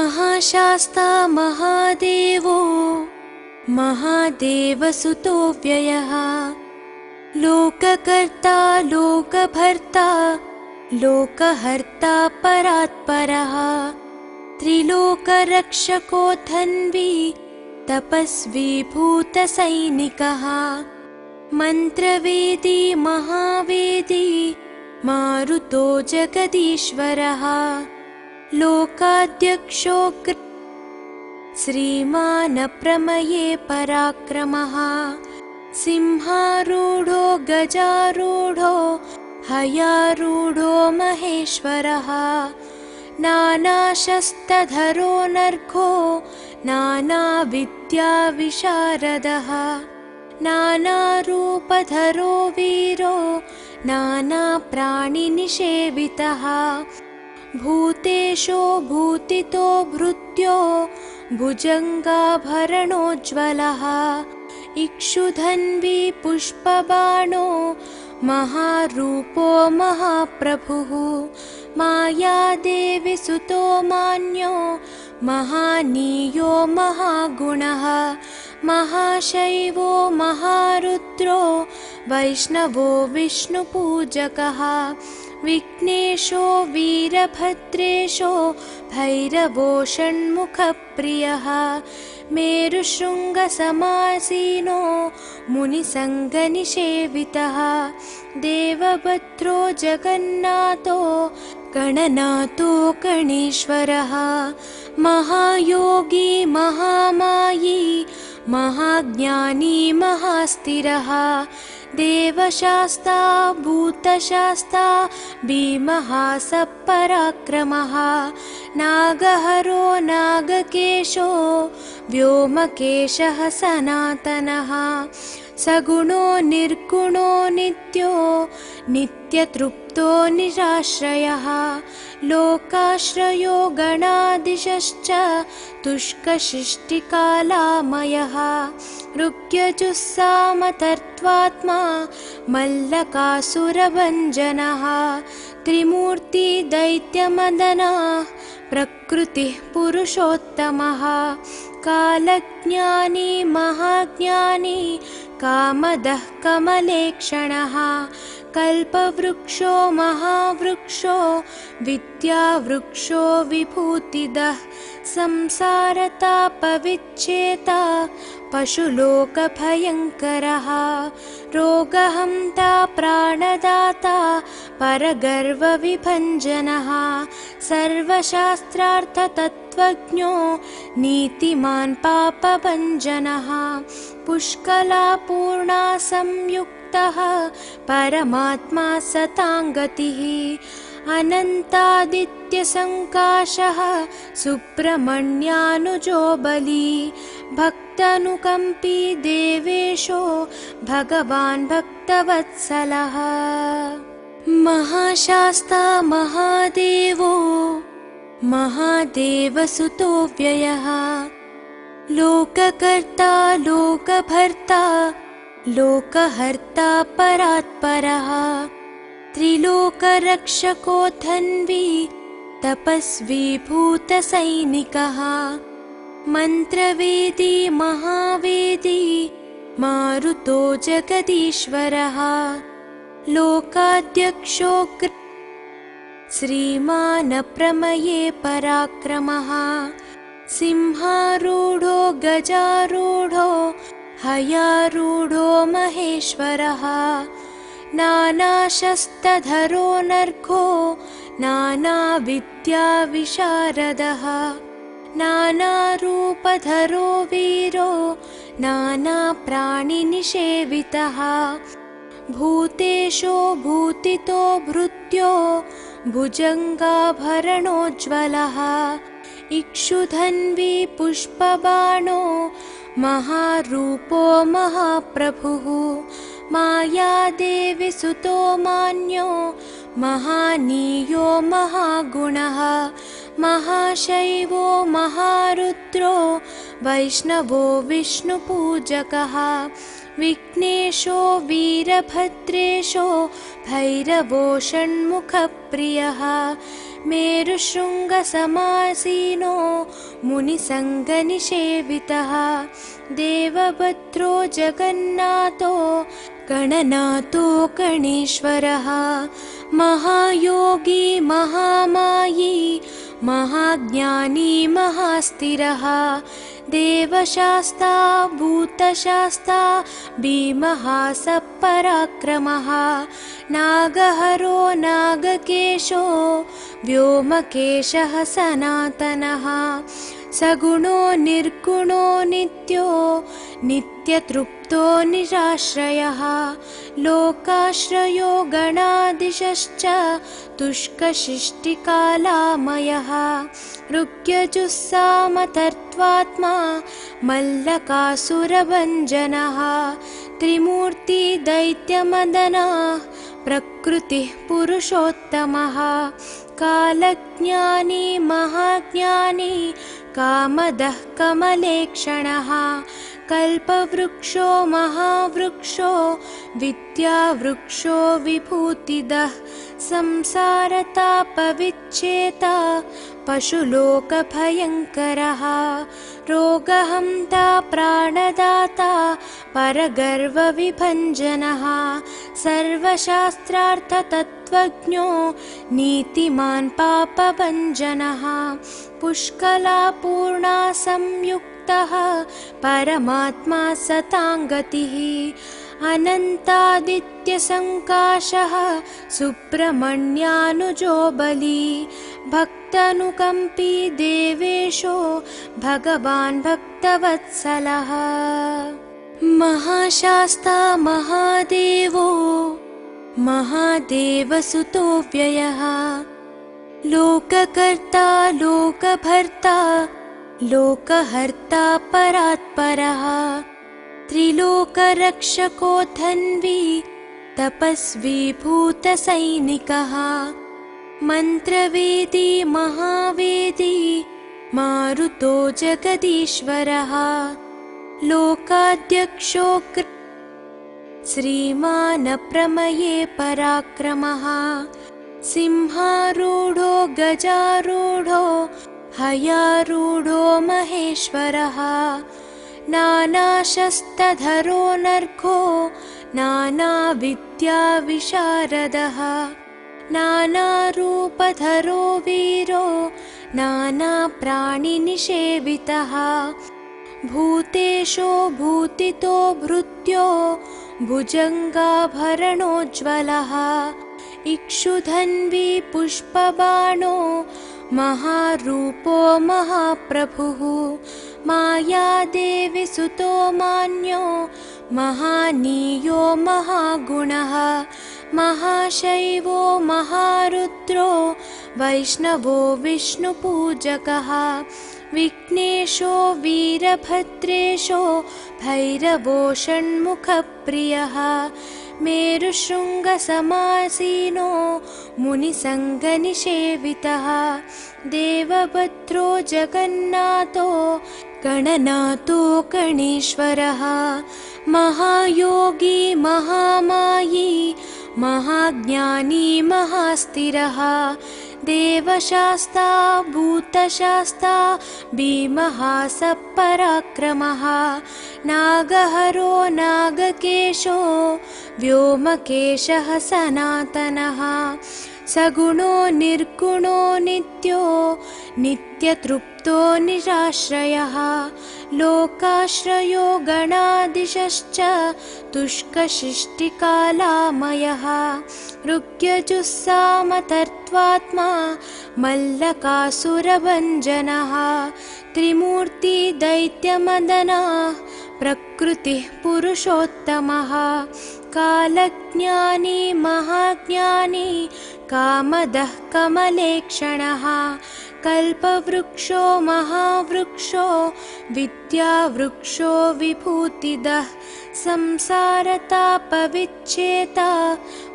महाशास्ता महादेवो महादेवसुतो व्ययः लोककर्ता लोकभर्ता लोकहर्ता परात्परः त्रिलोकरक्षको धन्वी तपस्वी भूतसैनिकः मन्त्रवेदी महावेदी मारुतो जगदीश्वरः लोकाध्यक्षो श्रीमान् प्रमये पराक्रमः सिंहारूढो गजारूढो हयारूढो महेश्वरः नानाशस्त्रधरो नर्घो नानाविद्याविशारदः नानारूपधरो वीरो नानाप्राणिनिषेवितः भूतेशो भूतितो भृत्यो भुजङ्गाभरणोज्ज्वलः इक्षुधन्वी पुष्पबाणो महारूपो महाप्रभुः मायादेवी सुतो मान्यो महानीयो महागुणः महाशैवो महारुद्रो वैष्णवो विष्णुपूजकः विघ्नेशो वीरभद्रेशो भैरवो षण्मुखप्रियः मेरुशृङ्गसमासीनो मुनिसङ्गनिषेवितः देवभद्रो जगन्नाथो गणनाथो गणेश्वरः महायोगी महामायी महाज्ञानी महास्थिरः देवशास्ता भूतशास्ता भीमः सपराक्रमः नागहरो नागकेशो व्योमकेशः सनातनः सगुणो निर्गुणो नित्यो नित्यतृप्तो निराश्रयः लोकाश्रयो गणाधीशश्च तुष्कशिष्टिकालामयः ऋग्यजुस्सामतर्त्वात्मा मल्लकासुरभञ्जनः त्रिमूर्ति दैत्यमदनः प्रकृतिः पुरुषोत्तमः कालज्ञानी महाज्ञानी कामदः कमलेक्षणः कल्पवृक्षो महावृक्षो विद्यावृक्षो विभूतिदः संसारतापविच्छेता पशुलोकभयङ्करः रोगहन्ता प्राणदाता परगर्वविभञ्जनः सर्वशास्त्रार्थतत्त्वज्ञो नीतिमान् पापभञ्जनः पुष्कलापूर्णा संयुक्तः परमात्मा सताङ्गतिः अनन्तादित्यसङ्काशः सुब्रह्मण्यानुजो बली भक्तानुकम्पी देवेशो भगवान् भक्तवत्सलः महाशास्ता महादेवो महादेवसुतो व्ययः लोककर्ता लोकभर्ता लोकहर्ता परात्परः त्रिलोकरक्षको धन्वी तपस्वी भूतसैनिकः मन्त्रवेदी महावेदी मारुतो जगदीश्वरः लोकाध्यक्षो श्रीमान् प्रमये पराक्रमः सिंहारूढो गजारूढो हयारूढो महेश्वरः नानाशस्त्रधरो नर्घो नानाविद्याविशारदः नानारूपधरो वीरो नानाप्राणिनिषेवितः भूतेशो भूतितो भृत्यो भुजङ्गाभरणोज्ज्वलः इक्षुधन्वी पुष्पबाणो महारूपो महाप्रभुः मायादेवी सुतो मान्यो महानीयो महागुणः महाशैवो महारुद्रो वैष्णवो विष्णुपूजकः विघ्नेशो वीरभद्रेशो भैरवो षण्मुखप्रियः मेरुशृङ्गसमासीनो मुनिसङ्गनिषेवितः देवभद्रो जगन्नाथो गणनाथो गणेश्वरः महायोगी महामायी महाज्ञानी महास्थिरः देवशास्ता भूतशास्ता भीमः सपराक्रमः नागहरो नागकेशो व्योमकेशः सनातनः सगुणो निर्गुणो नित्यो नित्यतृप्तो निराश्रयः लोकाश्रयो गणाधीशश्च तुष्कशिष्टिकालामयः ऋग्यजुस्सामतर्त्वात्मा मल्लकासुरभञ्जनः त्रिमूर्ति दैत्यमदनः प्रकृतिः पुरुषोत्तमः कालज्ञानी महाज्ञानी कामदः कमलेक्षणः कल्पवृक्षो महावृक्षो विद्यावृक्षो विभूतिदः संसारतापविच्छेता पशुलोकभयङ्करः रोगहन्ता प्राणदाता परगर्वविभञ्जनः सर्वशास्त्रार्थतत्त्वज्ञो नीतिमान् पापभञ्जनः पुष्कलापूर्णा संयुक्तः परमात्मा सताङ्गतिः अनन्तादित्यसङ्काशः सुब्रह्मण्यानुजो बली भक्तानुकम्पी देवेशो भगवान् भक्तवत्सलः महाशास्ता महादेवो महादेवसुतो व्ययः लोककर्ता लोकभर्ता लोकहर्ता परात्परः त्रिलोकरक्षको धन्वी तपस्वी भूतसैनिकः मन्त्रवेदी महावेदी मारुतो जगदीश्वरः लोकाध्यक्षो श्रीमान् प्रमये पराक्रमः सिंहारूढो गजारूढो हयारूढो महेश्वरः नानाशस्त्रधरो नर्घो नानाविद्याविशारदः नानारूपधरो वीरो नानाप्राणिनिषेवितः भूतेशो भूतितो भृत्यो भुजङ्गाभरणोज्ज्वलः इक्षुधन्वी पुष्पबाणो महारूपो महाप्रभुः मायादेवी सुतो मान्यो महानीयो महागुणः महाशैवो महारुद्रो वैष्णवो विष्णुपूजकः विघ्नेशो वीरभद्रेशो भैरवो षण्मुखप्रियः मेरुशृङ्गसमासीनो मुनिसङ्गनिषेवितः देवभद्रो जगन्नाथो गणनाथो गणेश्वरः महायोगी महामायी महाज्ञानी महास्थिरः देवशास्ता भूतशास्ता भीमः सपराक्रमः नागहरो नागकेशो व्योमकेशः सनातनः सगुणो निर्गुणो नित्यो नित्यतृप्तो निराश्रयः लोकाश्रयो गणाधीशश्च तुष्कशिष्टिकालामयः ऋग्यजुस्सामतर्त्वात्मा मल्लकासुरभञ्जनः त्रिमूर्ति दैत्यमदनः प्रकृतिः पुरुषोत्तमः कालज्ञानी महाज्ञानी कामदः कमलेक्षणः कल्पवृक्षो महावृक्षो विद्यावृक्षो विभूतिदः संसारतापविच्छेता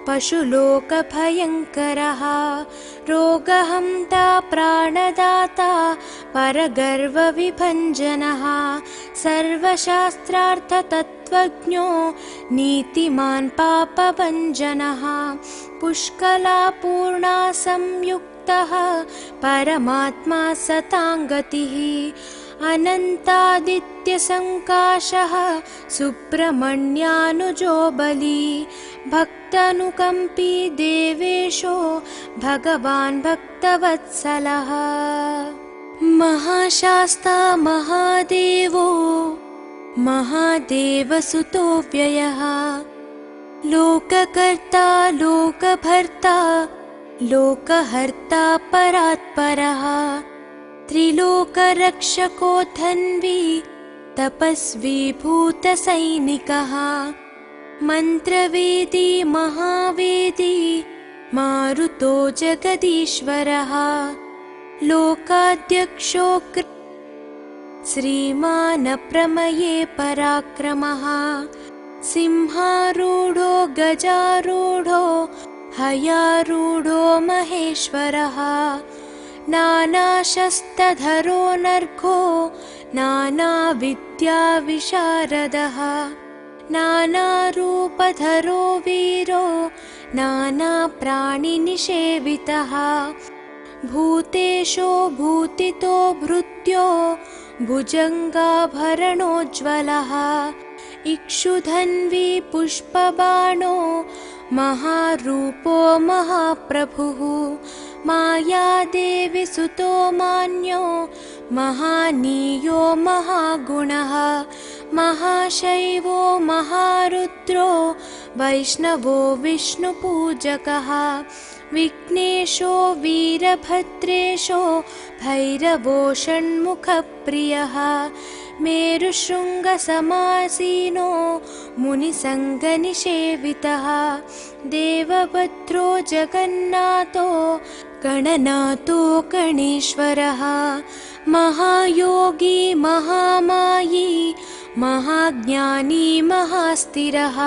पशुलोकभयङ्करः रोगहन्ता प्राणदाता परगर्वविभञ्जनः सर्वशास्त्रार्थतत्त्वज्ञो नीतिमान् पापभञ्जनः पुष्कलापूर्णा संयुक्तः परमात्मा सताङ्गतिः अनन्तादित्यसङ्काशः सुब्रह्मण्यानुजो बली भक्तानुकम्पी देवेशो भगवान् भक्तवत्सलः महाशास्ता महादेवो महादेवसुतो व्ययः लोककर्ता लोकभर्ता लोकहर्ता परात्परः त्रिलोकरक्षको धन्वी तपस्वी भूतसैनिकः मन्त्रवेदी महावेदी मारुतो जगदीश्वरः लोकाध्यक्षो श्रीमान् प्रमये पराक्रमः सिंहारूढो गजारूढो हयारूढो महेश्वरः नानाशस्त्रधरो नर्घो नानाविद्याविशारदः नानारूपधरो वीरो नानाप्राणिनिषेवितः भूतेशो भूतितो भृत्यो भुजङ्गाभरणोज्ज्वलः इक्षुधन्वी पुष्पबाणो महारूपो महाप्रभुः मायादेवी सुतो मान्यो महानीयो महागुणः महाशैवो महारुद्रो वैष्णवो विष्णुपूजकः विघ्नेशो वीरभद्रेशो भैरवो षण्मुखप्रियः मेरुशृङ्गसमासीनो मुनिसङ्गनिषेवितः देवभद्रो जगन्नाथो गणनाथो गणेश्वरः महायोगी महामायी महाज्ञानी महास्थिरः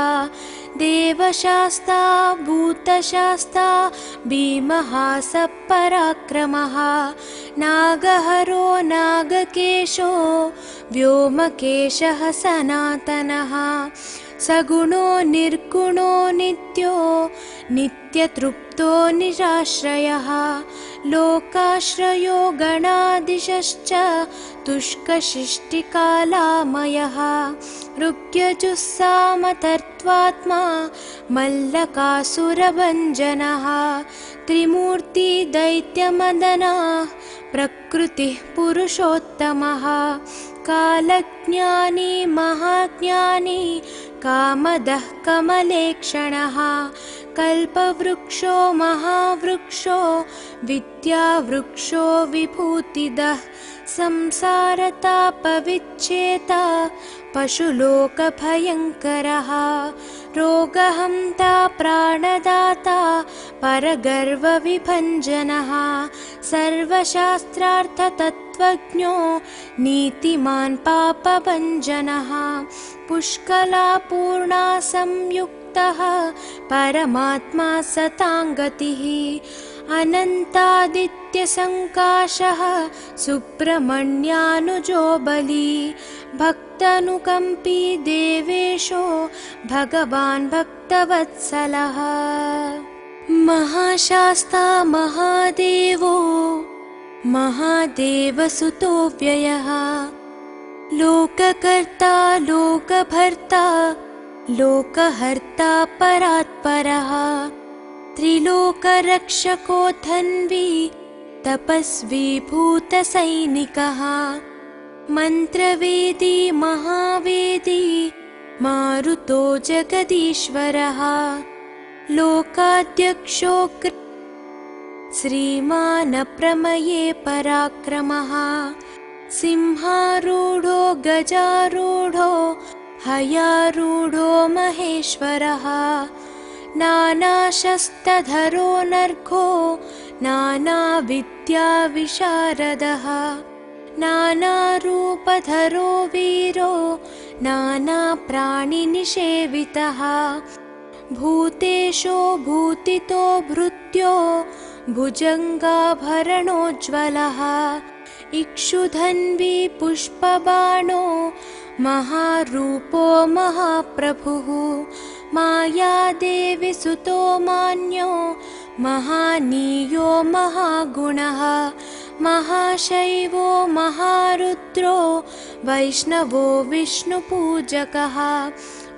देवशास्ता भूतशास्ता भीमः सपराक्रमः नागहरो नागकेशो व्योमकेशः सनातनः सगुणो निर्गुणो नित्यो नित्यतृप्तो निराश्रयः लोकाश्रयो गणाधीशश्च तुष्कशिष्टिकालामयः ऋग्यजुस्सामतर्त्वात्मा मल्लकासुरभञ्जनः त्रिमूर्ति दैत्यमदनः प्रकृतिः पुरुषोत्तमः कालज्ञानी महाज्ञानी कामदः कमलेक्षणः कल्पवृक्षो महावृक्षो विद्यावृक्षो विभूतिदः संसारतापविच्छेता पशुलोकभयङ्करः रोगहन्ता प्राणदाता परगर्वविभञ्जनः सर्वशास्त्रार्थतत्त्वज्ञो नीतिमान् पापभञ्जनः पुष्कलापूर्णा संयुक्तः परमात्मा सताङ्गतिः अनन्तादित्यसङ्काशः सुब्रह्मण्यानुजो बली भक्तानुकम्पी देवेशो भगवान् भक्तवत्सलः महाशास्ता महादेवो महादेवसुतो व्ययः लोककर्ता लोकभर्ता लोकहर्ता परात्परः त्रिलोकरक्षको धन्वी तपस्वी भूतसैनिकः मन्त्रवेदी महावेदी मारुतो जगदीश्वरः लोकाध्यक्षो श्रीमान् प्रमये पराक्रमः सिंहारूढो गजारूढो हयारूढो महेश्वरः नानाशस्त्रधरो नर्घो नानाविद्याविशारदः नानारूपधरो वीरो नानाप्राणिनिषेवितः भूतेशो भूतितो भृत्यो भुजङ्गाभरणोज्ज्वलः इक्षुधन्वी पुष्पबाणो महारूपो महाप्रभुः मायादेवी सुतो मान्यो महानीयो महागुणः महाशैवो महारुद्रो वैष्णवो विष्णुपूजकः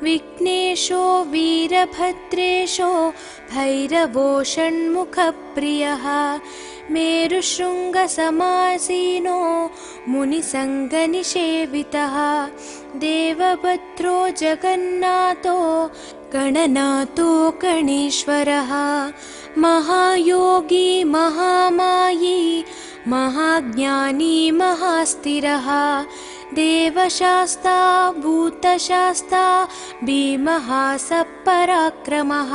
विघ्नेशो वीरभद्रेशो भैरवो षण्मुखप्रियः मेरुशृङ्गसमासीनो मुनिसङ्गनिषेवितः देवभद्रो जगन्नाथो गणनाथो गणेश्वरः महायोगी महामायी महाज्ञानी महास्थिरः देवशास्ता भूतशास्ता भीमः सपराक्रमः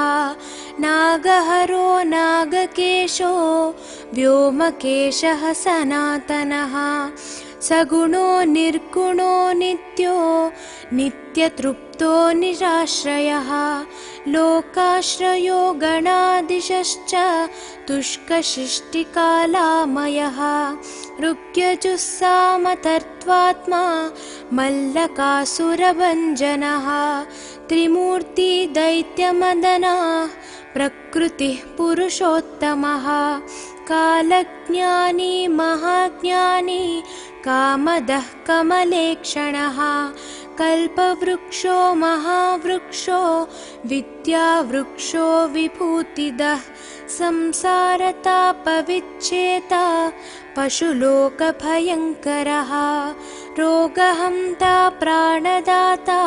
नागहरो नागकेशो व्योमकेशः सनातनः सगुणो निर्गुणो नित्यो नित्यतृप्तो निराश्रयः लोकाश्रयो गणाधीशश्च तुष्कशिष्टिकालामयः ऋग्यजुस्सामतर्त्वात्मा मल्लकासुरभञ्जनः त्रिमूर्ति दैत्यमदनः प्रकृतिः पुरुषोत्तमः कालज्ञानी महाज्ञानी कामदः कमलेक्षणः कल्पवृक्षो महावृक्षो विद्यावृक्षो विभूतिदः संसारतापविच्छेता पशुलोकभयङ्करः रोगहन्ता प्राणदाता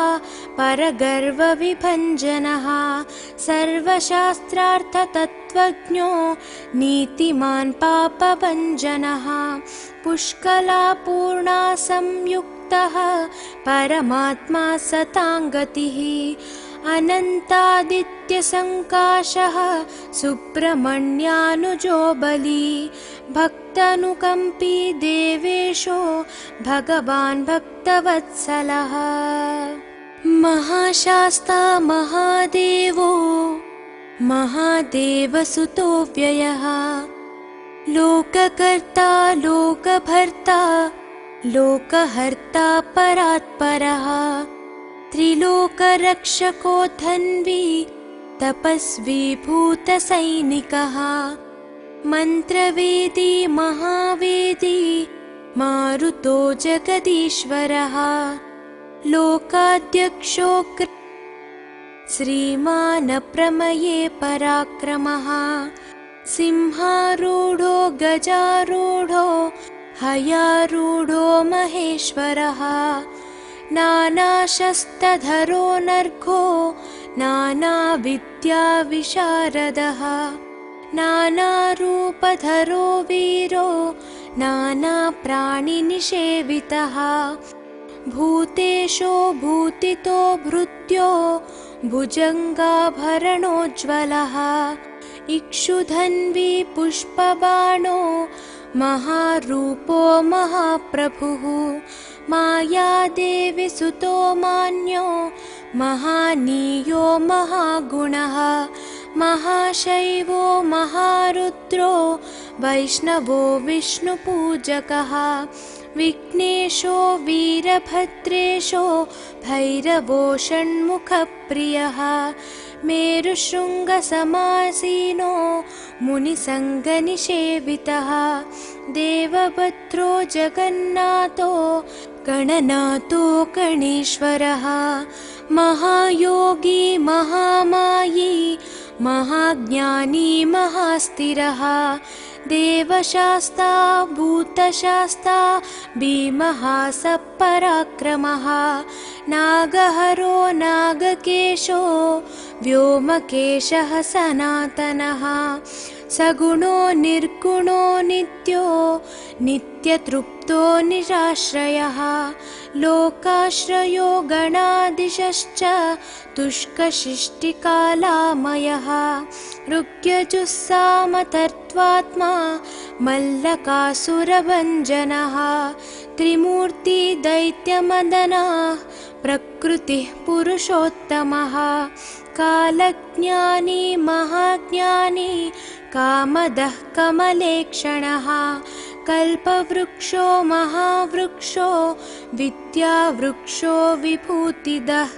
परगर्वविभञ्जनः सर्वशास्त्रार्थतत्त्वज्ञो नीतिमान् पापभञ्जनः पुष्कलापूर्णा संयुक्तः परमात्मा सताङ्गतिः अनन्तादित्यसङ्काशः सुब्रह्मण्यानुजो बली भक्तानुकम्पी देवेशो भगवान् भक्तवत्सलः महाशास्ता महादेवो महादेवसुतो व्ययः लोककर्ता लोकभर्ता लोकहर्ता परात्परः त्रिलोकरक्षको धन्वी तपस्वी भूतसैनिकः मन्त्रवेदी महावेदी मारुतो जगदीश्वरः लोकाध्यक्षो श्रीमान् प्रमये पराक्रमः सिंहारूढो गजारूढो हयारूढो महेश्वरः नानाशस्त्रधरो नर्घो नानाविद्याविशारदः नानारूपधरो वीरो नानाप्राणिनिषेवितः भूतेशो भूतितो भृत्यो भुजङ्गाभरणोज्ज्वलः इक्षुधन्वी पुष्पबाणो महारूपो महाप्रभुः मायादेवी सुतो मान्यो महानीयो महागुणः महाशैवो महारुद्रो वैष्णवो विष्णुपूजकः विघ्नेशो वीरभद्रेशो भैरवो षण्मुखप्रियः मेरुशृङ्गसमासीनो मुनिसङ्गनिषेवितः देवभद्रो जगन्नाथो गणनाथो गणेश्वरः महायोगी महामायी महाज्ञानी महास्थिरः देवशास्ता भूतशास्ता भीमः सपराक्रमः नागहरो नागकेशो व्योमकेशः सनातनः सगुणो निर्गुणो नित्यो नित्यतृप्तो निराश्रयः लोकाश्रयो गणाधीशश्च तुष्कशिष्टिकालामयः ऋग्यजुस्सामतर्त्वात्मा मल्लकासुरभञ्जनः त्रिमूर्ति दैत्यमदनः प्रकृतिः पुरुषोत्तमः कालज्ञानी महाज्ञानी कामदः कमलेक्षणः कल्पवृक्षो महावृक्षो विद्यावृक्षो विभूतिदः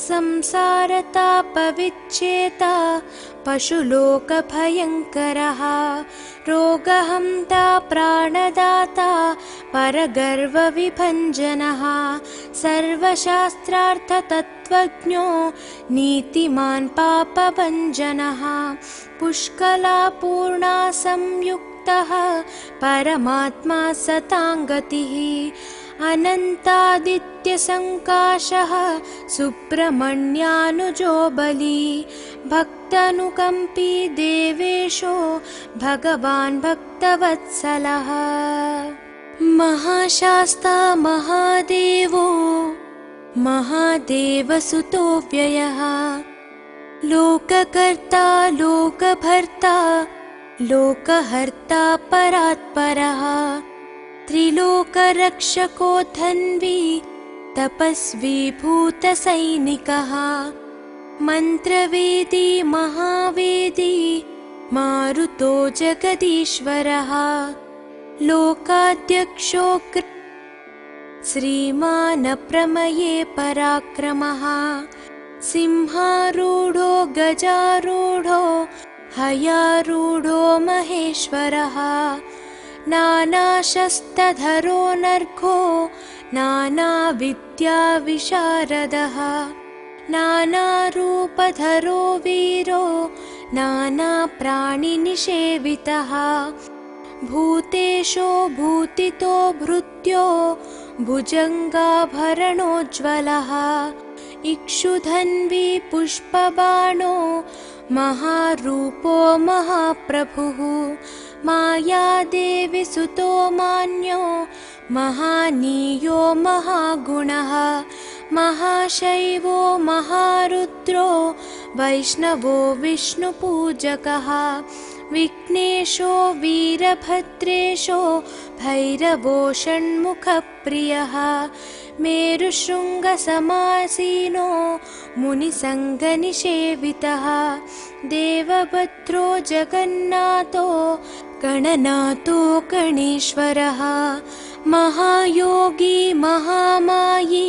संसारतापविच्छेता पशुलोकभयङ्करः रोगहन्ता प्राणदाता परगर्वविभञ्जनः सर्वशास्त्रार्थतत्त्वज्ञो नीतिमान् पापभञ्जनः पुष्कलापूर्णा संयुक्तः परमात्मा सताङ्गतिः अनन्तादित्यसङ्काशः सुब्रह्मण्यानुजो बली भक्तानुकम्पी देवेशो भगवान् भक्तवत्सलः महाशास्ता महादेवो महादेवसुतो व्ययः लोककर्ता लोकभर्ता लोकहर्ता परात्परः त्रिलोकरक्षको धन्वी तपस्वी भूतसैनिकः मन्त्रवेदी महावेदी मारुतो जगदीश्वरः लोकाध्यक्षो श्रीमान् प्रमये पराक्रमः सिंहारूढो गजारूढो हयारूढो महेश्वरः नानाशस्त्रधरो नर्घो नानाविद्याविशारदः नानारूपधरो वीरो नानाप्राणिनिषेवितः भूतेशो भूतितो भृत्यो भुजङ्गाभरणोज्ज्वलः इक्षुधन्वी पुष्पबाणो महारूपो महाप्रभुः मायादेवी सुतो मान्यो महानीयो महागुणः महाशैवो महारुद्रो वैष्णवो विष्णुपूजकः विघ्नेशो वीरभद्रेशो भैरवो षण्मुखप्रियः मेरुशृङ्गसमासीनो मुनिसङ्गनिषेवितः देवभद्रो जगन्नाथो गणनाथो गणेश्वरः महायोगी महामायी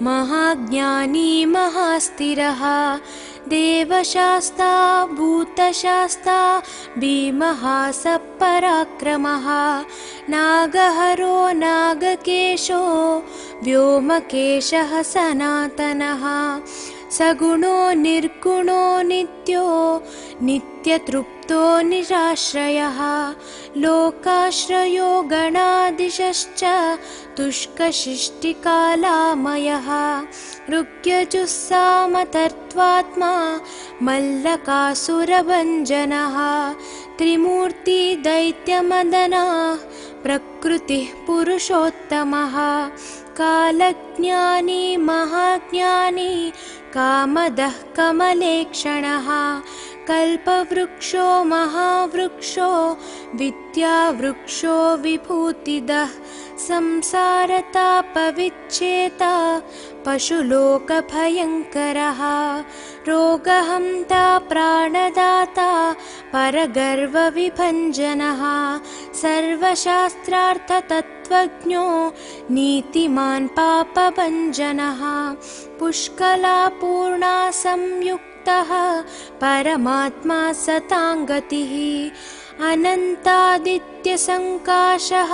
महाज्ञानी महास्थिरः देवशास्ता भूतशास्ता भीमः सपराक्रमः नागहरो नागकेशो व्योमकेशः सनातनः सगुणो निर्गुणो नित्यो नित्यतृप्तो निराश्रयः लोकाश्रयो गणाधीशश्च तुष्कशिष्टिकालामयः ऋग्यजुस्सामतर्त्वात्मा मल्लकासुरभञ्जनः त्रिमूर्ति दैत्यमदनः प्रकृतिः पुरुषोत्तमः कालज्ञानी महाज्ञानी कामदः कमलेक्षणः कल्पवृक्षो महावृक्षो विद्यावृक्षो विभूतिदः संसारतापविच्छेता पशुलोकभयङ्करः रोगहन्ता प्राणदाता परगर्वविभञ्जनः सर्वशास्त्रार्थतत्त्वज्ञो नीतिमान् पापभञ्जनः पुष्कलापूर्णा संयुक्तः परमात्मा सताङ्गतिः अनन्तादित्यसङ्काशः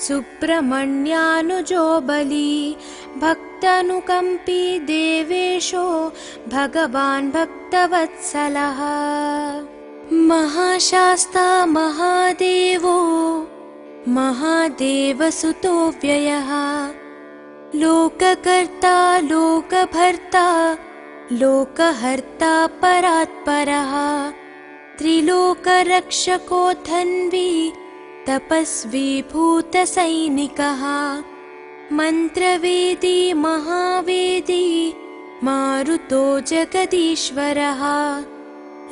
सुब्रह्मण्यानुजो बली भक्तानुकम्पी देवेशो भगवान् भक्तवत्सलः महाशास्ता महादेवो महादेवसुतो व्ययः लोककर्ता लोकभर्ता लोकहर्ता परात्परः त्रिलोकरक्षको धन्वी तपस्वी भूतसैनिकः मन्त्रवेदी महावेदी मारुतो जगदीश्वरः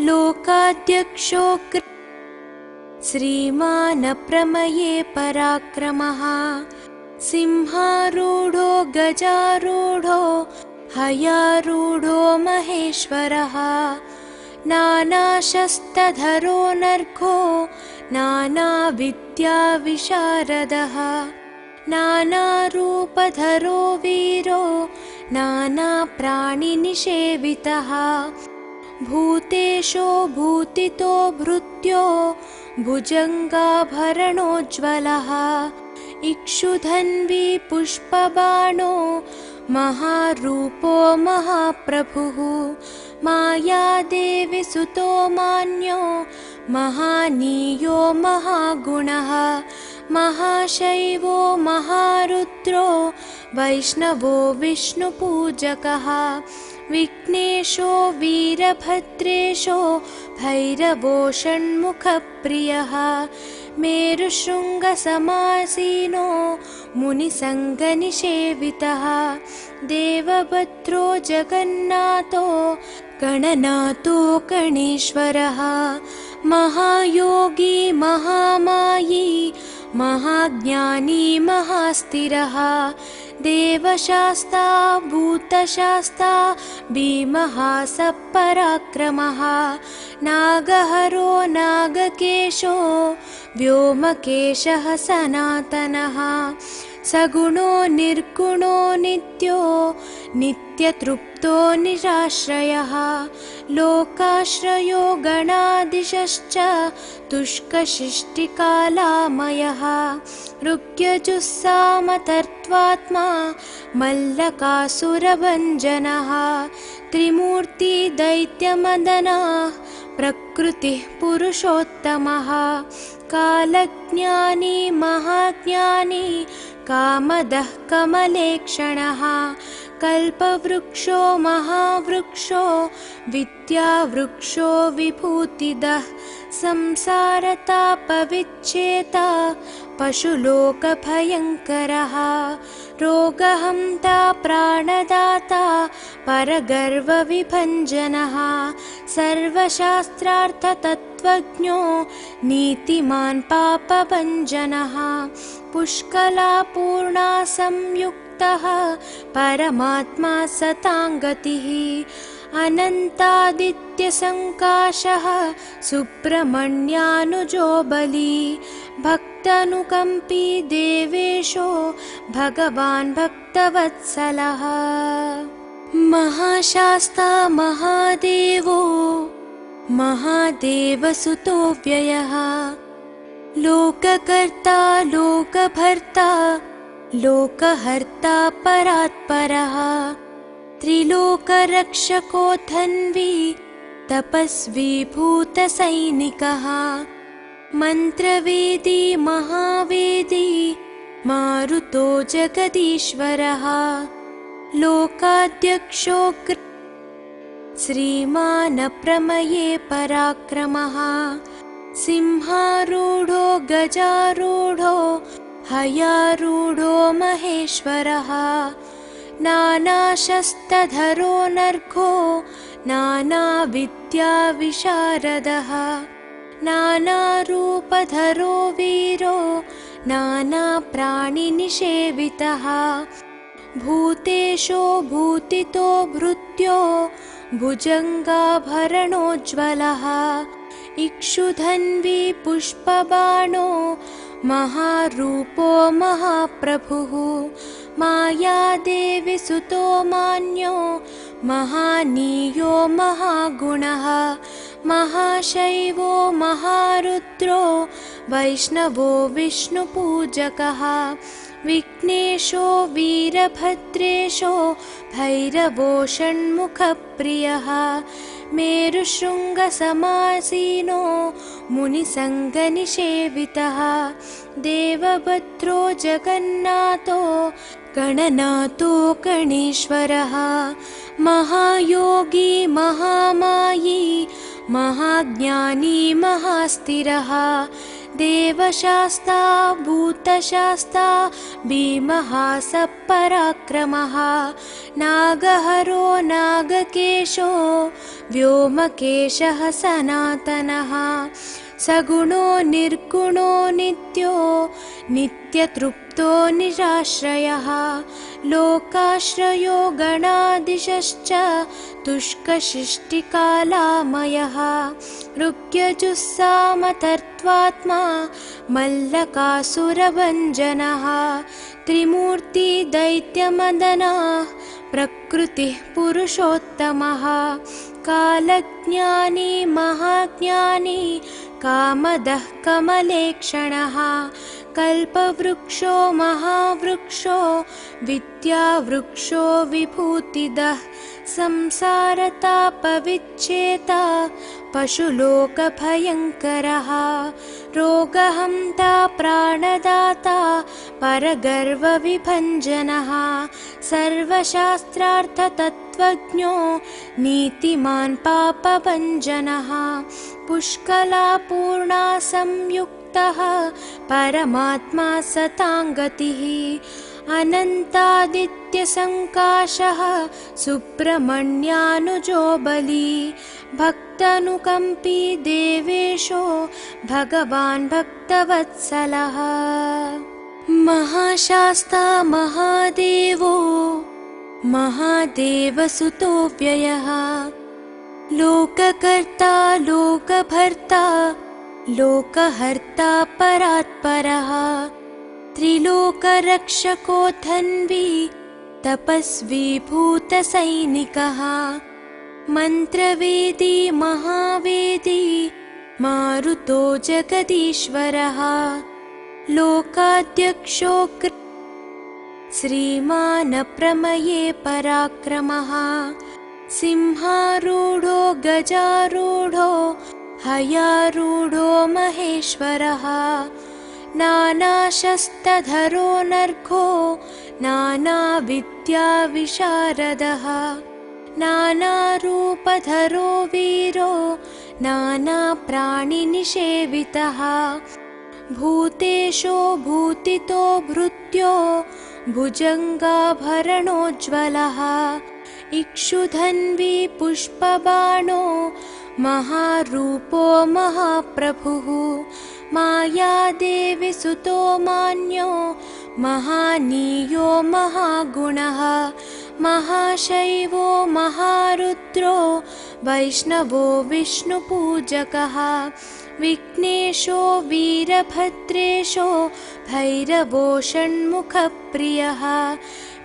लोकाध्यक्षो श्रीमान् प्रमये पराक्रमः सिंहारूढो गजारूढो हयारूढो महेश्वरः नानाशस्त्रधरो नर्घो नानाविद्याविशारदः नानारूपधरो वीरो नानाप्राणिनिषेवितः भूतेशो भूतितो भृत्यो भुजङ्गाभरणोज्ज्वलः इक्षुधन्वी पुष्पबाणो महारूपो महाप्रभुः मायादेवी सुतो मान्यो महानीयो महागुणः महाशैवो महारुद्रो वैष्णवो विष्णुपूजकः विघ्नेशो वीरभद्रेशो भैरवो षण्मुखप्रियः मेरुशृङ्गसमासीनो मुनिसङ्गनिषेवितः देवभद्रो जगन्नाथो गणनाथो गणेश्वरः महायोगी महामायी महाज्ञानी महास्थिरः देवशास्ता भूतशास्ता भीमः सपराक्रमः नागहरो नागकेशो व्योमकेशः सनातनः सगुणो निर्गुणो नित्यो नित्यतृप्तो निराश्रयः लोकाश्रयो गणाधीशश्च तुष्कशिष्टिकालामयः ऋग्यजुस्सामतर्त्वात्मा मल्लकासुरभञ्जनः त्रिमूर्ति दैत्यमदनः प्रकृतिः पुरुषोत्तमः कालज्ञानी महाज्ञानी कामदः कमलेक्षणः कल्पवृक्षो महावृक्षो विद्यावृक्षो विभूतिदः संसारतापविच्छेता पशुलोकभयङ्करः रोगहन्ता प्राणदाता परगर्वविभञ्जनः सर्वशास्त्रार्थतत्त्वज्ञो नीतिमान् पापभञ्जनः पुष्कलापूर्णा संयुक्तः परमात्मा सताङ्गतिः अनन्तादित्यसङ्काशः सुब्रह्मण्यानुजो बली भक्तानुकम्पी देवेशो भगवान् भक्तवत्सलः महाशास्ता महादेवो महादेवसुतो व्ययः लोककर्ता लोकभर्ता लोकहर्ता परात्परः त्रिलोकरक्षको धन्वी तपस्वी भूतसैनिकः मन्त्रवेदी महावेदी मारुतो जगदीश्वरः लोकाध्यक्षो श्रीमान् प्रमये पराक्रमः सिंहारूढो गजारूढो हयारूढो महेश्वरः नानाशस्त्रधरो नर्घो नानाविद्याविशारदः नानारूपधरो वीरो नानाप्राणिनिषेवितः भूतेशो भूतितो भृत्यो भुजङ्गाभरणोज्ज्वलः इक्षुधन्वी पुष्पबाणो महारूपो महाप्रभुः मायादेवी सुतो मान्यो महानीयो महागुणः महाशैवो महारुद्रो वैष्णवो विष्णुपूजकः विघ्नेशो वीरभद्रेशो भैरवो षण्मुखप्रियः मेरुशृङ्गसमासीनो मुनिसङ्गनिषेवितः देवभद्रो जगन्नाथो गणनाथो गणेश्वरः महायोगी महामायी महाज्ञानी महास्थिरः देवशास्ता भूतशास्ता भीमः सपराक्रमः नागहरो नागकेशो व्योमकेशः सनातनः सगुणो निर्गुणो नित्यो नित्यतृप्तो निराश्रयः लोकाश्रयो गणादिशश्च तुष्कशिष्टिकालामयः ऋग्यजुस्सामतर्त्वात्मा मल्लकासुरभञ्जनः त्रिमूर्तिदैत्यमदनः प्रकृतिः पुरुषोत्तमः कालज्ञानी महाज्ञानी कामदः कमलेक्षणः कल्पवृक्षो महावृक्षो विद्यावृक्षो विभूतिदः संसारतापविच्छेता पशुलोकभयङ्करः रोगहन्ता प्राणदाता परगर्वविभञ्जनः सर्वशास्त्रार्थतत्त्वज्ञो नीतिमान् पापभञ्जनः पुष्कलापूर्णा संयुक्तः परमात्मा सताङ्गतिः अनन्तादित्यसङ्काशः सुब्रह्मण्यानुजो बली भक्तानुकम्पी देवेशो भगवान् भक्तवत्सलः महाशास्ता महादेवो महादेवसुतो व्ययः लोककर्ता लोकभर्ता लोकहर्ता परात्परः त्रिलोकरक्षको धन्वी तपस्वी भूतसैनिकः मन्त्रवेदी महावेदी मारुतो जगदीश्वरः लोकाध्यक्षो श्रीमान् प्रमये पराक्रमः सिंहारूढो गजारूढो हयारूढो महेश्वरः नानाशस्त्रधरो नर्घो नानाविद्याविशारदः नानारूपधरो वीरो नानाप्राणिनिषेवितः भूतेशो भूतितो भृत्यो भुजङ्गाभरणोज्ज्वलः इक्षुधन्वी पुष्पबाणो महारूपो महाप्रभुः मायादेवी सुतो मान्यो महानीयो महागुणः महाशैवो महारुद्रो वैष्णवो विष्णुपूजकः विघ्नेशो वीरभद्रेशो भैरवो षण्मुखप्रियः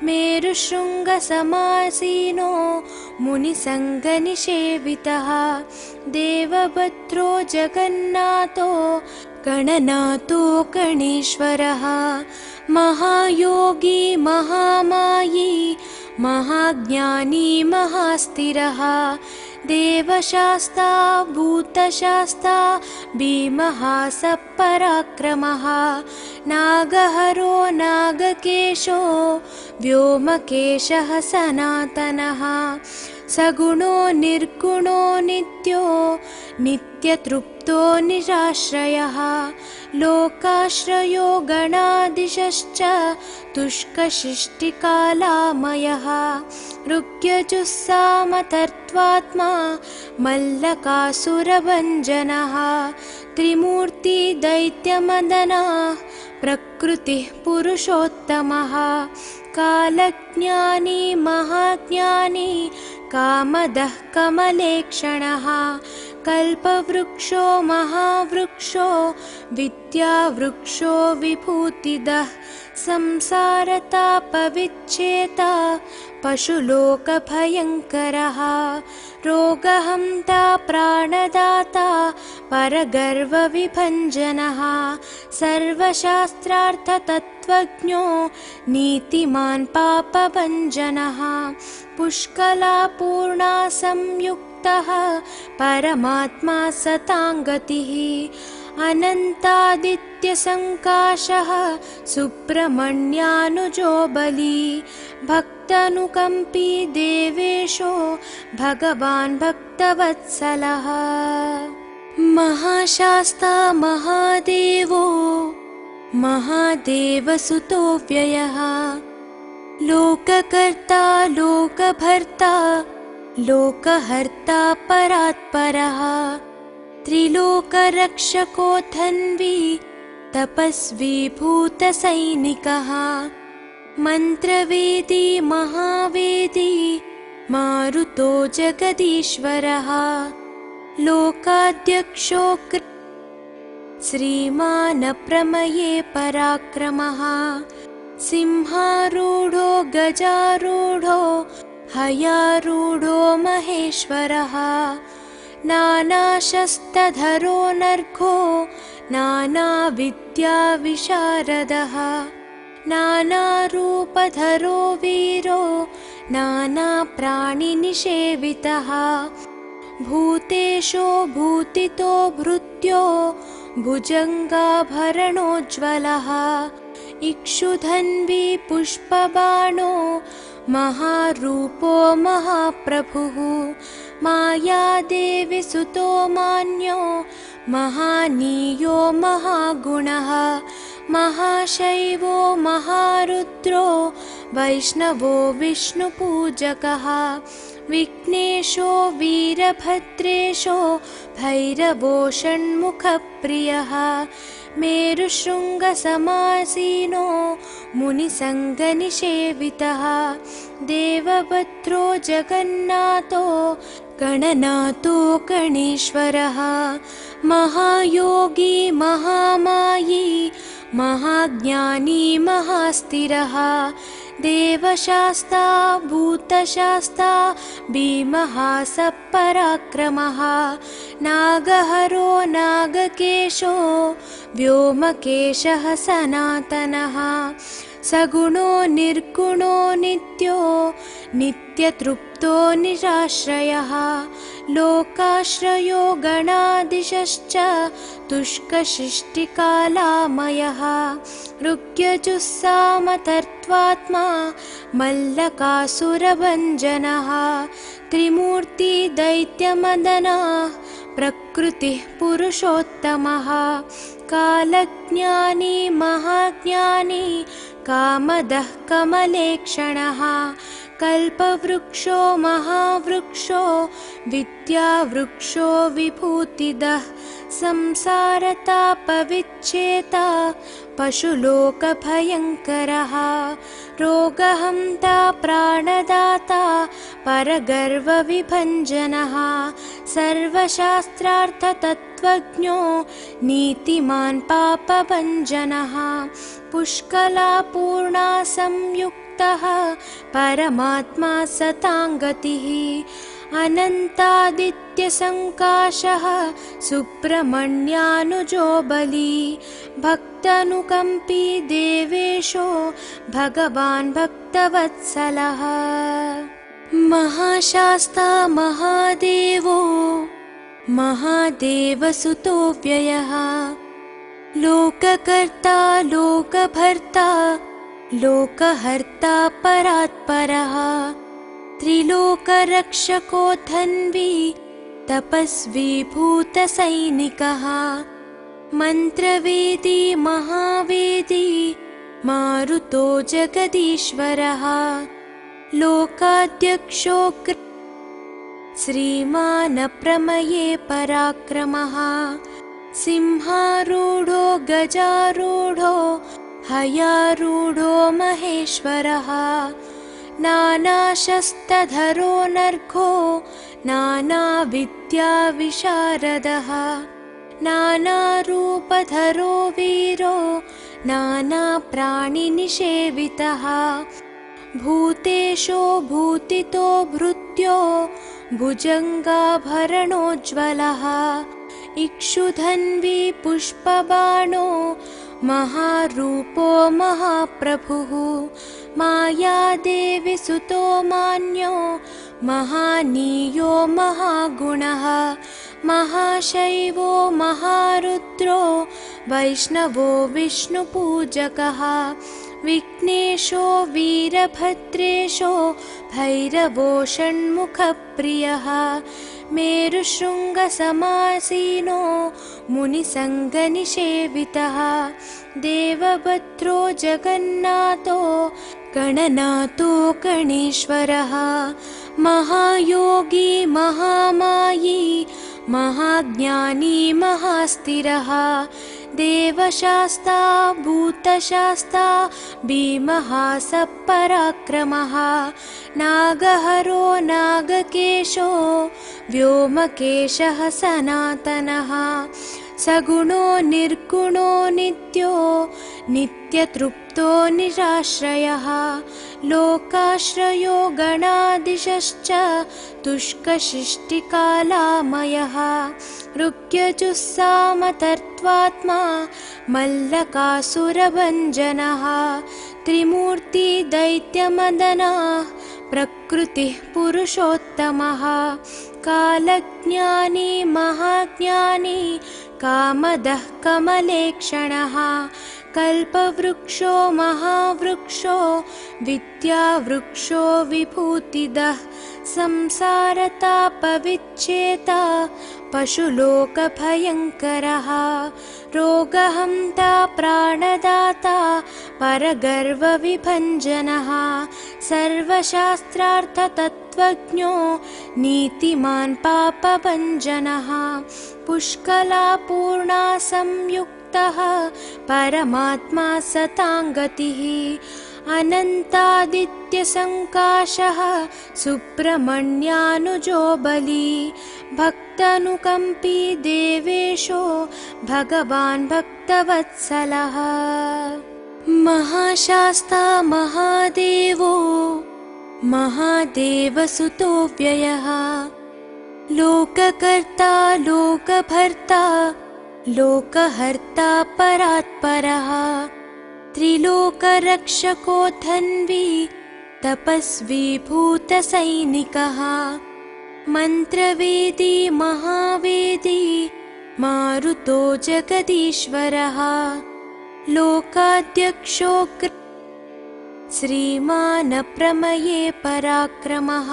मेरुशृङ्गसमासीनो मुनिसङ्गनिषेवितः देवभद्रो जगन्नाथो गणनाथो गणेश्वरः महायोगी महामायी महाज्ञानी महास्थिरः देवशास्ता भूतशास्ता भीमः सपराक्रमः नागहरो नागकेशो व्योमकेशः सनातनः सगुणो निर्गुणो नित्यो नित्यतृप्तो निराश्रयः लोकाश्रयो गणादिशश्च तुष्कशिष्टिकालामयः ऋग्यजुस्सामतर्त्वात्मा मल्लकासुरभञ्जनः त्रिमूर्तिदैत्यमदनः प्रकृतिः पुरुषोत्तमः कालज्ञानी महाज्ञानी कामदः कमलेक्षणः कल्पवृक्षो महावृक्षो विद्यावृक्षो विभूतिदः संसारतापविच्छेता पशुलोकभयङ्करः रोगहन्ता प्राणदाता परगर्वविभञ्जनः सर्वशास्त्रार्थतत्त्वज्ञो नीतिमान् पापभञ्जनः पुष्कलापूर्णा संयुक्तः परमात्मा सताङ्गतिः अनन्तादित्यसङ्काशः सुब्रह्मण्यानुजो बली भक्तानुकम्पी देवेशो भगवान् भक्तवत्सलः महाशास्ता महादेवो महादेवसुतो व्ययः लोककर्ता लोकभर्ता लोकहर्ता परात्परः त्रिलोकरक्षको धन्वी तपस्वी भूतसैनिकः मन्त्रवेदी महावेदी मारुतो जगदीश्वरः लोकाध्यक्षो श्रीमान् प्रमये पराक्रमः सिंहारूढो गजारूढो हयारूढो महेश्वरः नानाशस्त्रधरो नर्घो नानाविद्याविशारदः नानारूपधरो वीरो नानाप्राणिनिषेवितः भूतेशो भूतितो भृत्यो भुजङ्गाभरणोज्ज्वलः इक्षुधन्वी पुष्पबाणो महारूपो महाप्रभुः मायादेवी सुतो मान्यो महानीयो महागुणः महाशैवो महारुद्रो वैष्णवो विष्णुपूजकः विघ्नेशो वीरभद्रेशो भैरवो षण्मुखप्रियः मेरुशृङ्गसमासीनो मुनिसङ्गनिषेवितः देवभद्रो जगन्नाथो गणनाथो गणेश्वरः महायोगी महामायी महाज्ञानी महास्थिरः देवशास्ता भूतशास्ता भीमः सपराक्रमः नागहरो नागकेशो व्योमकेशः सनातनः सगुणो निर्गुणो नित्यो नित्यतृप्तो निराश्रयः लोकाश्रयो गणाधीशश्च तुष्कशिष्टिकालामयः ऋग्यजुस्सामतर्त्वात्मा मल्लकासुरभञ्जनः त्रिमूर्ति दैत्यमदनः प्रकृतिः पुरुषोत्तमः कालज्ञानी महाज्ञानी कामदः कमलेक्षणः कल्पवृक्षो महावृक्षो विद्यावृक्षो विभूतिदः संसारतापविच्छेता पशुलोकभयङ्करः रोगहन्ता प्राणदाता परगर्वविभञ्जनः सर्वशास्त्रार्थतत्त्वज्ञो नीतिमान् पापभञ्जनः पुष्कलापूर्णा संयुक्तः परमात्मा सताङ्गतिः अनन्तादित्यसङ्काशः सुब्रह्मण्यानुजो बली भक्तानुकम्पी देवेशो भगवान् भक्तवत्सलः महाशास्ता महादेवो महादेवसुतो व्ययः लोककर्ता लोकभर्ता लोकहर्ता परात्परः त्रिलोकरक्षको धन्वी तपस्वी भूतसैनिकः मन्त्रवेदी महावेदी मारुतो जगदीश्वरः लोकाध्यक्षो श्रीमान् प्रमये पराक्रमः सिंहारूढो गजारूढो हयारूढो महेश्वरः नानाशस्त्रधरो नर्घो नानाविद्याविशारदः नानारूपधरो वीरो नानाप्राणिनिषेवितः भूतेशो भूतितो भृत्यो भुजङ्गाभरणोज्ज्वलः इक्षुधन्वी पुष्पबाणो महारूपो महाप्रभुः मायादेवी सुतो मान्यो महानीयो महागुणः महाशैवो महारुद्रो वैष्णवो विष्णुपूजकः विघ्नेशो वीरभद्रेशो भैरवो षण्मुखप्रियः मेरुशृङ्गसमासीनो मुनिसङ्गनिषेवितः देवभद्रो जगन्नाथो गणनाथो गणेश्वरः महायोगी महामायी महाज्ञानी महास्थिरः देवशास्ता भूतशास्ता भीमः सपराक्रमः नागहरो नागकेशो व्योमकेशः सनातनः सगुणो निर्गुणो नित्यो नित्यतृप्तो निराश्रयः लोकाश्रयो गणादिशश्च तुष्कशिष्टिकालामयः ऋग्यजुस्सामतर्त्वात्मा मल्लकासुरभञ्जनः त्रिमूर्ति दैत्यमदनः प्रकृतिः पुरुषोत्तमः कालज्ञानी महाज्ञानी कामदः कमलेक्षणः कल्पवृक्षो महावृक्षो विद्यावृक्षो विभूतिदः संसारतापविच्छेता पशुलोकभयङ्करः रोगहन्ता प्राणदाता परगर्वविभञ्जनः सर्वशास्त्रार्थतत्त्वज्ञो नीतिमान् पापभञ्जनः पुष्कलापूर्णा संयुक्तः परमात्मा सताङ्गतिः अनन्तादित्यसङ्काशः सुब्रह्मण्यानुजो बली भक्तानुकम्पी देवेशो भगवान् भक्तवत्सलः महाशास्ता महादेवो महादेवसुतो व्ययः लोककर्ता लोकभर्ता लोकहर्ता परात्परः त्रिलोकरक्षको धन्वी तपस्वी भूतसैनिकः मन्त्रवेदी महावेदी मारुतो जगदीश्वरः लोकाध्यक्षो श्रीमान् प्रमये पराक्रमः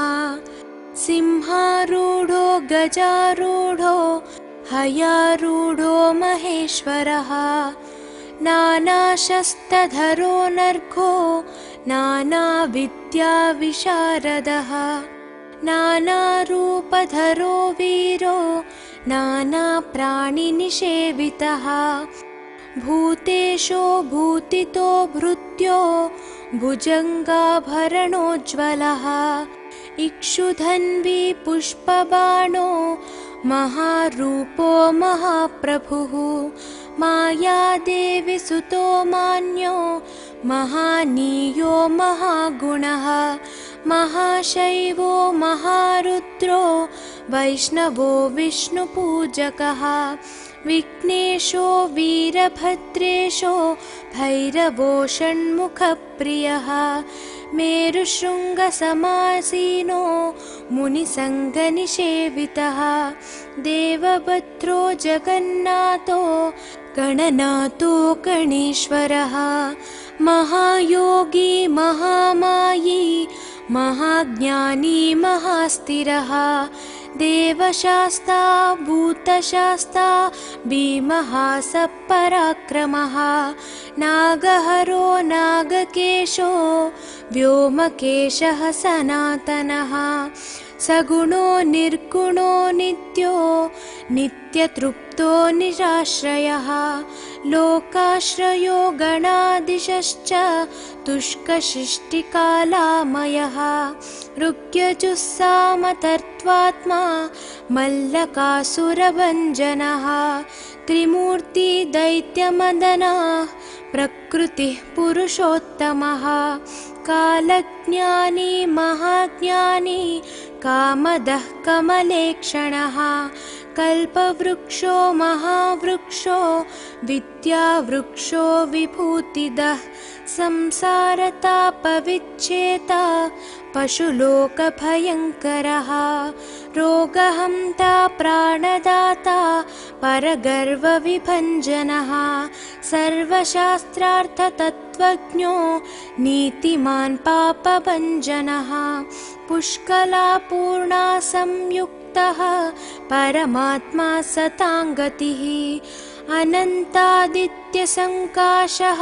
सिंहारूढो गजारूढो हयारूढो महेश्वरः नानाशस्त्रधरो नर्घो नानाविद्याविशारदः नानारूपधरो वीरो नानाप्राणिनिषेवितः भूतेशो भूतितो भृत्यो भुजङ्गाभरणोज्ज्वलः इक्षुधन्वी पुष्पबाणो महारूपो महाप्रभुः मायादेवी सुतो मान्यो महानीयो महागुणः महाशैवो महारुद्रो वैष्णवो विष्णुपूजकः विघ्नेशो वीरभद्रेशो भैरवो षण्मुखप्रियः मेरुशृङ्गसमासीनो मुनिसङ्गनिषेवितः देवभद्रो जगन्नाथो गणनाथो गणेश्वरः महायोगी महामायी महाज्ञानी महास्थिरः देवशास्ता भूतशास्ता भीमः सपराक्रमः नागहरो नागकेशो व्योमकेशः सनातनः सगुणो निर्गुणो नित्यो नित्यतृप्तो निराश्रयः लोकाश्रयो गणादिशश्च तुष्कशिष्टिकालामयः ऋग्यजुस्सामतर्त्वात्मा मल्लकासुरभञ्जनः त्रिमूर्ति दैत्यमदनः प्रकृतिः पुरुषोत्तमः कालज्ञानी महाज्ञानी कामदः कमलेक्षणः कल्पवृक्षो महावृक्षो विद्यावृक्षो विभूतिदः संसारतापविच्छेता पशुलोकभयङ्करः रोगहन्ता प्राणदाता परगर्वविभञ्जनः सर्वशास्त्रार्थतत्त्वज्ञो नीतिमान् पापभञ्जनः पुष्कलापूर्णा संयुक्तः परमात्मा सताङ्गतिः अनन्तादित्यसङ्काशः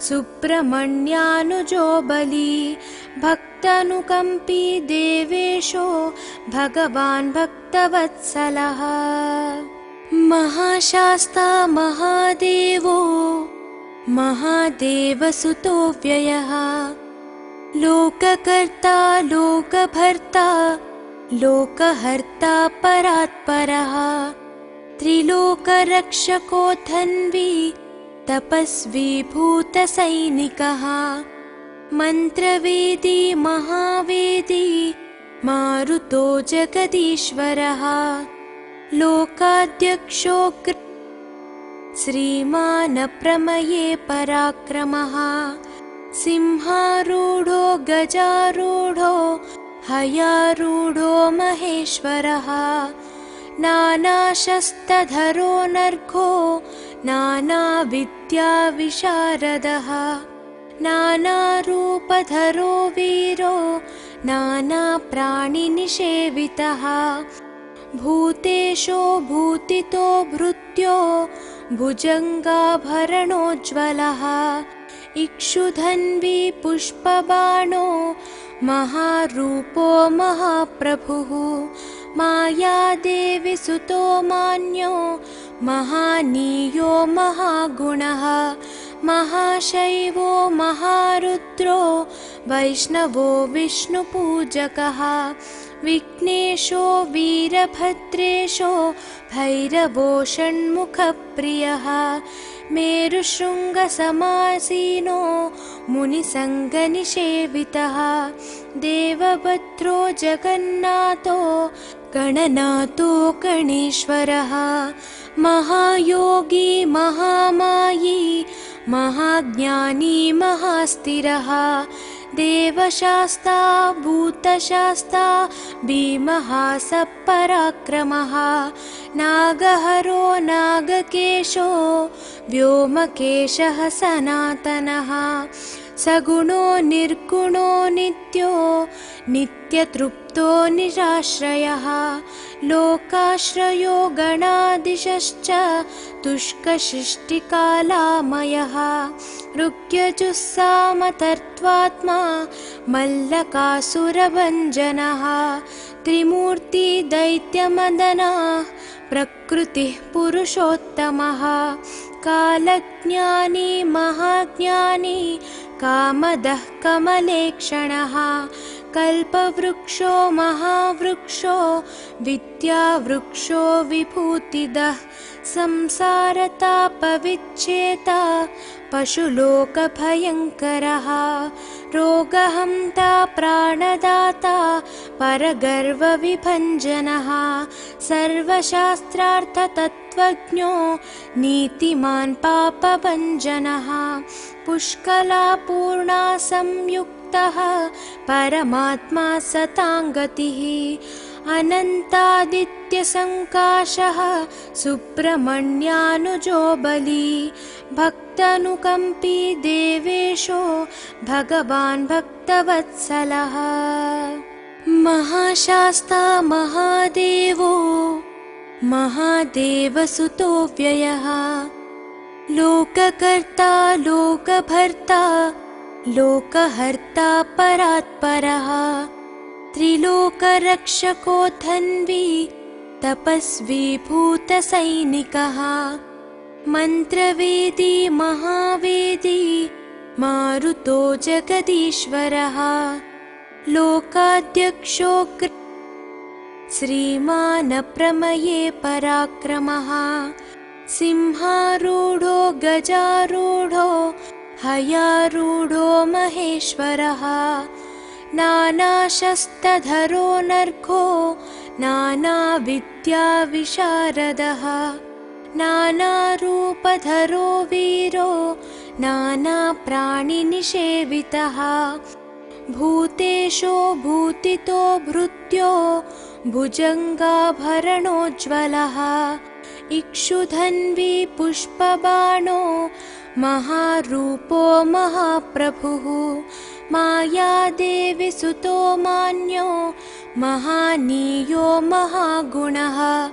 सुब्रह्मण्यानुजो बली भक्त भक्तानुकम्पी देवेशो भगवान् भक्तवत्सलः। महाशास्ता महादेवो महादेवसुतो व्ययः। लोककर्ता लोकभर्ता लोकहर्ता परात्परः। त्रिलोकरक्षको धन्वी तपस्वी भूतसैनिकः। मन्त्रवेदी महावेदी मारुतो जगदीश्वरः। लोकाध्यक्षो श्रीमान् प्रमये पराक्रमः। सिंहारूढो गजारूढो हयारूढो महेश्वरः। नानाशस्त्रधरो नर्घो नानाविद्याविशारदः। नानारूपधरो वीरो नानाप्राणिनिषेवितः। भूतेशो भूतितो भृत्यो भुजङ्गाभरणोज्ज्वलः। इक्षुधन्वी पुष्पबाणो महारूपो महाप्रभुः। मायादेवी सुतो मान्यो महानीयो महागुणः। महाशैवो महारुद्रो वैष्णवो विष्णुपूजकः। विघ्नेशो वीरभद्रेशो भैरवो षण्मुखप्रियः। मेरुशृङ्गसमासीनो मुनिसङ्गनिषेवितः। देवभद्रो जगन्नाथो गणनाथो गणेश्वरः। महायोगी महामायी महाज्ञानी महास्थिरः। देवशास्ता भूतशास्ता भीमः सपराक्रमः। नागहरो नागकेशो व्योमकेशः सनातनः। सगुणो निर्गुणो नित्यो नित्यतृप्तो निराश्रयः। लोकाश्रयो गणाधीशश्च तुष्कशिष्टिकालामयः। ऋग्यजुस्सामतर्त्वात्मा मल्लकासुरभञ्जनः। त्रिमूर्ति दैत्यमदनः प्रकृतिः पुरुषोत्तमः। कालज्ञानी महाज्ञानी कामदः कमलेक्षणः। कल्पवृक्षो महावृक्षो विद्यावृक्षो विभूतिदः। संसारतापविच्छेता पशुलोकभयङ्करः। रोगहन्ता प्राणदाता परगर्वविभञ्जनः। सर्वशास्त्रार्थतत्त्वज्ञो नीतिमान् पापभञ्जनः। पुष्कलापूर्णा संयुक्तः परमात्मा सताङ्गतिः। अनन्तादित्यसङ्काशः सुब्रह्मण्यानुजो बली। भक्तानुकम्पी देवेशो भगवान् भक्तवत्सलः। महाशास्ता महादेवो महादेवसुतो व्ययः। लोककर्ता लोकभर्ता लोकहर्ता परात्परः। त्रिलोकरक्षको धन्वी तपस्वी भूतसैनिकः। मन्त्रवेदी महावेदी मारुतो जगदीश्वरः। लोकाध्यक्षो श्रीमान् प्रमये पराक्रमः। सिंहारूढो गजारूढो हयारूढो महेश्वरः। नानाशस्त्रधरो नर्घो नानाविद्याविशारदः। नानारूपधरो वीरो नानाप्राणिनिषेवितः। भूतेशो भूतितो भृत्यो भुजङ्गाभरणोज्ज्वलः। इक्षुधन्वी पुष्पबाणो महारूपो महाप्रभुः। मायादेवी सुतो मान्यो महानीयो महागुणः।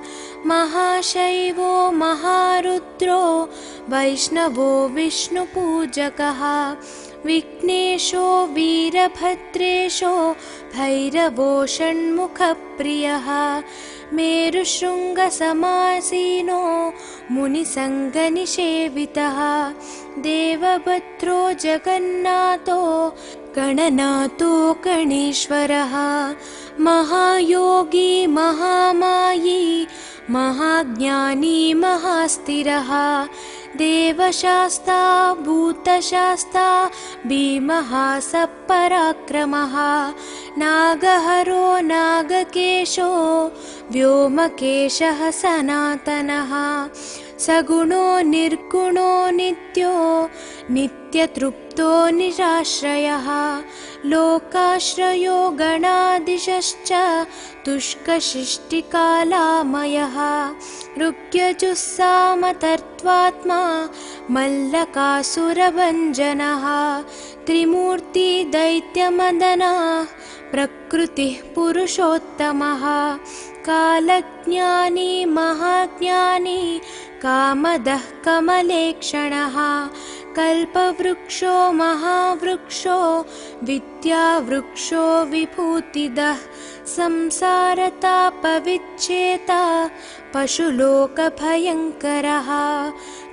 महाशैवो महारुद्रो वैष्णवो विष्णुपूजकः। विघ्नेशो वीरभद्रेशो भैरवो षण्मुखप्रियः मेरुशृङ्गसमासीनो मुनिसङ्गनिषेवितः देवभद्रो जगन्नाथो गणनाथो गणेश्वरः महायोगी महामायी महाज्ञानी महास्थिरः देवशास्ता भूतशास्ता भीमः सपराक्रमः नागहरो नागकेशो व्योमकेशः सनातनः सगुणो निर्गुणो नित्यो नित्यतृप्तो निराश्रयः लोकाश्रयो गणाधीशश्च तुष्कशिष्टिकालामयः ऋग्यजुस्सामतर्त्वात्मा मल्लकासुरभञ्जनः त्रिमूर्ति दैत्यमदनः प्रकृतिः पुरुषोत्तमः कालज्ञानी महाज्ञानी कामदः कमलेक्षणः कल्पवृक्षो महावृक्षो विद्यावृक्षो विभूतिदः संसारतापविच्छेता पशुलोकभयङ्करः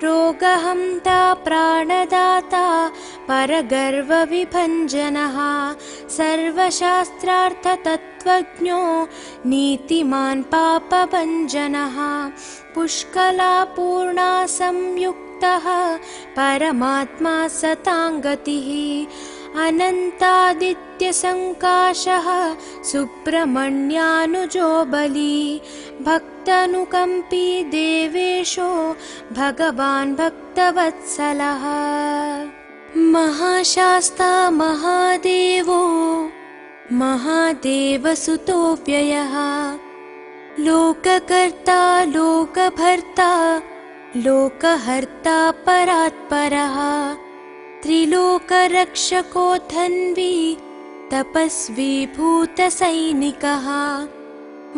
रोगहन्ता प्राणदाता परगर्वविभञ्जनः सर्वशास्त्रार्थतत्त्वज्ञो नीतिमान् पापभञ्जनः पुष्कलापूर्णा संयुक्तः परमात्मा सताङ्गतिः अनन्तादित्यसङ्काशः सुब्रह्मण्यानुजो बली भक्तानुकम्पी देवेशो भगवान् भक्तवत्सलः महाशास्ता महादेवो महादेवसुतो व्ययः लोककर्ता लोकभर्ता लोकहर्ता परात्परः त्रिलोकरक्षको धन्वी तपस्वी भूतसैनिकः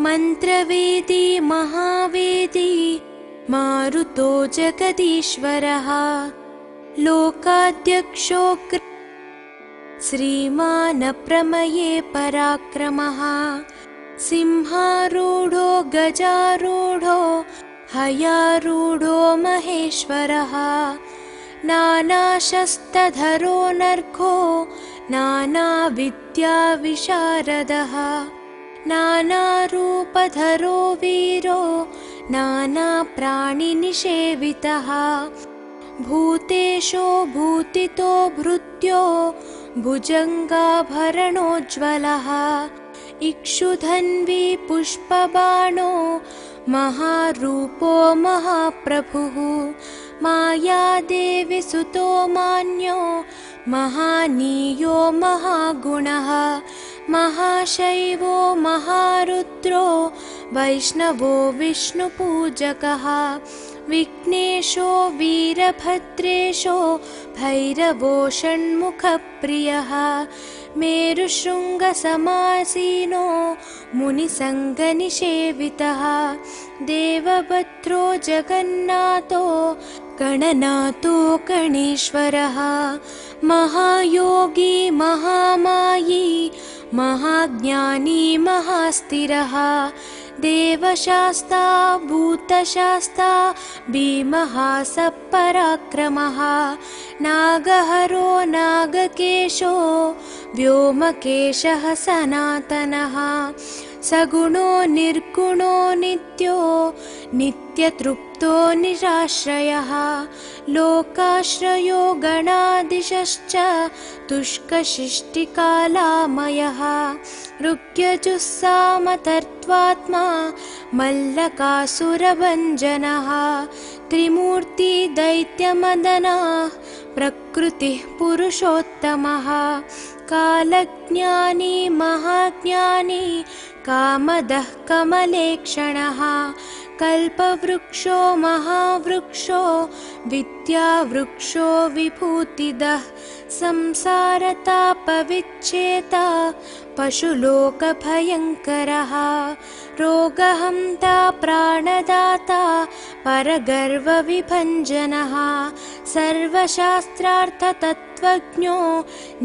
मन्त्रवेदी महावेदी मारुतो जगदीश्वरः लोकाध्यक्षो श्रीमान् प्रमये पराक्रमः सिंहारूढो गजारूढो हयारूढो महेश्वरः नानाशस्त्रधरो नर्घो नानाविद्याविशारदः नानारूपधरो वीरो नानाप्राणिनिषेवितः भूतेशो भूतितो भृत्यो भुजङ्गाभरणोज्ज्वलः इक्षुधन्वी पुष्पबाणो महारूपो महाप्रभुः मायादेवी सुतो मान्यो महानीयो महागुणः महाशैवो महारुद्रो वैष्णवो विष्णुपूजकः विघ्नेशो वीरभद्रेशो भैरवो षण्मुखप्रियः मेरुशृङ्गसमासीनो मुनिसङ्गनिषेवितः देवभद्रो जगन्नाथो गणनाथो गणेश्वरः महायोगी महामायी महाज्ञानी महास्थिरः देवशास्ता भूतशास्ता भीमः सपराक्रमः नागहरो नागकेशो व्योमकेशः सनातनः सगुणो निर्गुणो नित्यो नित्यतृप्तो निराश्रयः लोकाश्रयो गणाधीशश्च तुष्कशिष्टिकालामयः ऋग्यजुस्सामतर्त्वात्मा मल्लकासुरभञ्जनः त्रिमूर्ति दैत्यमदनः प्रकृतिः पुरुषोत्तमः कालज्ञानी महाज्ञानी कामदः कमलेक्षणः कल्पवृक्षो महावृक्षो विद्यावृक्षो विभूतिदः संसारतापविच्छेता पशुलोकभयङ्करः रोगहन्ता प्राणदाता परगर्वविभञ्जनः सर्वशास्त्रार्थतत्त्वज्ञो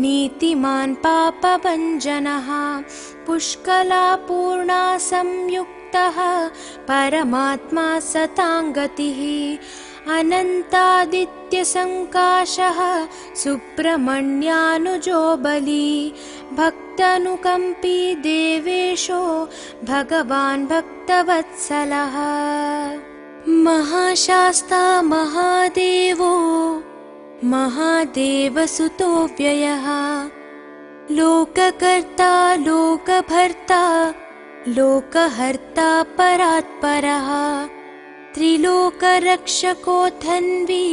नीतिमान् पापभञ्जनः पुष्कलापूर्णा संयुक्तः परमात्मा सताङ्गतिः अनन्तादित्यसङ्काशः सुब्रह्मण्यानुजो बली भक्तानुकम्पी देवेशो भगवान् भक्तवत्सलः महाशास्ता महादेवो महादेवसुतो व्ययः लोककर्ता लोकभर्ता लोकहर्ता परात्परः त्रिलोकरक्षको धन्वी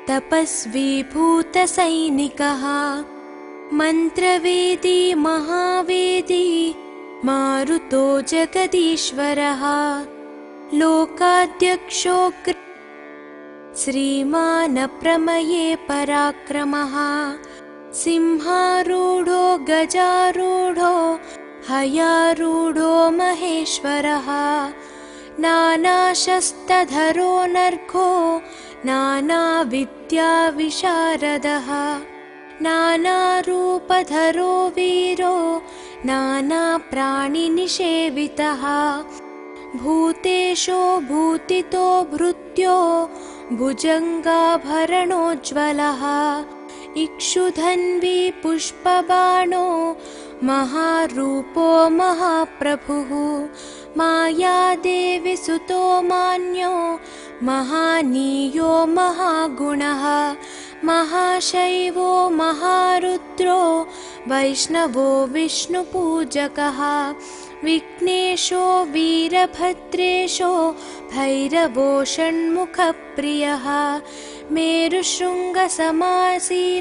तपस्वी भूतसैनिकः मन्त्रवेदी महावेदी मारुतो जगदीश्वरः लोकाध्यक्षो श्रीमानप्रमये पराक्रमः सिंहारूढो गजारूढो हयारूढो महेश्वरः नानाशस्त्रधरो नर्घो नानाविद्याविशारदः नानारूपधरो वीरो नानाप्राणिनिषेवितः भूतेशो भूतितो भृत्यो भुजङ्गाभरणोज्ज्वलः इक्षुधन्वी पुष्पबाणो महारूपो महाप्रभुः मायादेवी सुतो मान्यो महानीयो महागुणः महाशैवो महारुद्रो वैष्णवो विष्णुपूजकः विघ्नेशो वीरभद्रेशो भैरवो षण्मुखप्रियः मेरुशृङ्गसमासी